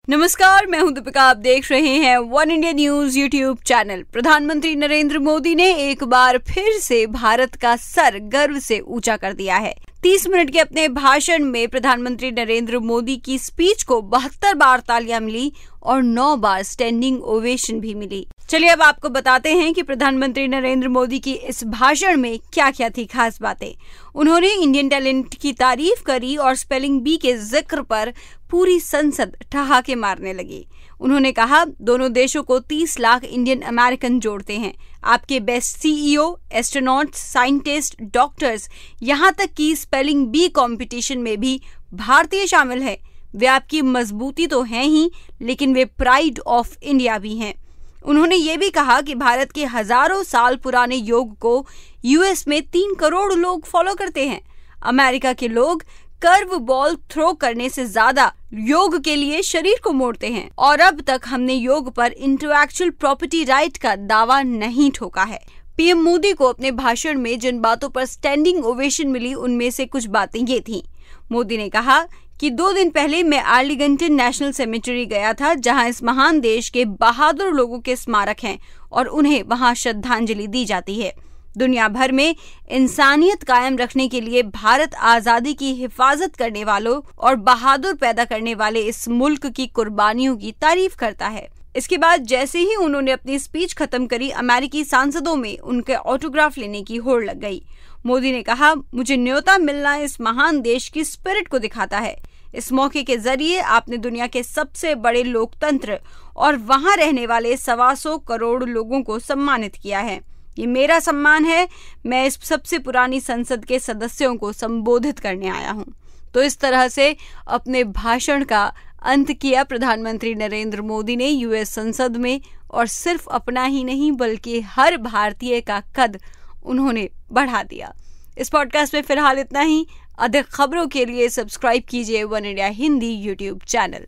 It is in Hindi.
नमस्कार, मैं हूं दीपिका। आप देख रहे हैं one India news YouTube channel. प्रधानमंत्री नरेंद्र मोदी ने एक बार फिर से भारत का सर गर्व से ऊंचा कर दिया है। 30 मिनट के अपने भाषण में प्रधानमंत्री नरेंद्र मोदी की स्पीच को 72 बार तालियां मिली और 9 बार स्टैंडिंग ओवेशन भी मिली। चलिए अब आपको बताते हैं कि प्रधानमंत्री नरेंद्र मोदी की इस भाषण में क्या क्या थी खास बातें। उन्होंने इंडियन टैलेंट की तारीफ करी और स्पेलिंग बी के जिक्र पर पूरी संसद ठहाके मारने लगी। उन्होंने कहा, दोनों देशों को 30 लाख इंडियन अमेरिकन जोड़ते हैं। आपके best CEO, astronauts, scientist, doctors, यहाँ तक कि स्पेलिंग बी कंपटीशन में भी भारतीय शामिल है। वे आपकी मजबूती तो हैं ही, लेकिन वे प्राइड ऑफ इंडिया भी हैं। उन्होंने ये भी कहा कि भारत के हजारों साल पुराने योग को यूएस में 3 करोड़ लोग फॉलो करते हैं। अमेरिका के लोग कर्व बॉल थ्रो करने से ज्यादा योग के लिए शरीर को मोड़ते हैं और अब तक हमने योग पर इंटेलेक्चुअल प्रॉपर्टी राइट का दावा नहीं ठोका है। पीएम मोदी को अपने भाषण में जिन बातों पर स्टैंडिंग ओवेशन मिली, उनमें से कुछ बातें ये थीं। मोदी ने कहा कि 2 दिन पहले मैं आर्लिंगटन नेशनल सेमेटरी गया था, जहां इस महान देश के बहादुर लोगों के स्मारक हैं और उन्हें वहां श्रद्धांजलि दी जाती है। दुनिया भर में इंसानियत कायम रखने के लिए भारत आजादी की हिफाजत करने वालों और बहादुर पैदा करने वाले इस मुल्क की कुर्बानियों की तारीफ करता है। इसके बाद जैसे ही उन्होंने अपनी स्पीच खत्म करी, अमेरिकी सांसदों में उनके ऑटोग्राफ लेने की होड़ लग गई। मोदी ने कहा, मुझे न्योता मिलना इस महान देश की स्पिरिट को दिखाता है। इस मौके के जरिए आपने दुनिया के सबसे बड़े लोकतंत्र और वहां रहने वाले 125 करोड़ लोगों को सम्मानित किया है। ये मेरा सम्मान है। मैं इस सबसे पुरानी संसद के सदस्यों को संबोधित करने आया हूँ। तो इस तरह से अपने भाषण का अंत किया प्रधानमंत्री नरेंद्र मोदी ने यूएस संसद में, और सिर्फ अपना ही नहीं बल्कि हर भारतीय का कद उन्होंने बढ़ा दिया। इस पॉडकास्ट में फिलहाल इतना ही। अधिक खबरों के लिए सब्सक्राइब कीजिए one India Hindi YouTube channel.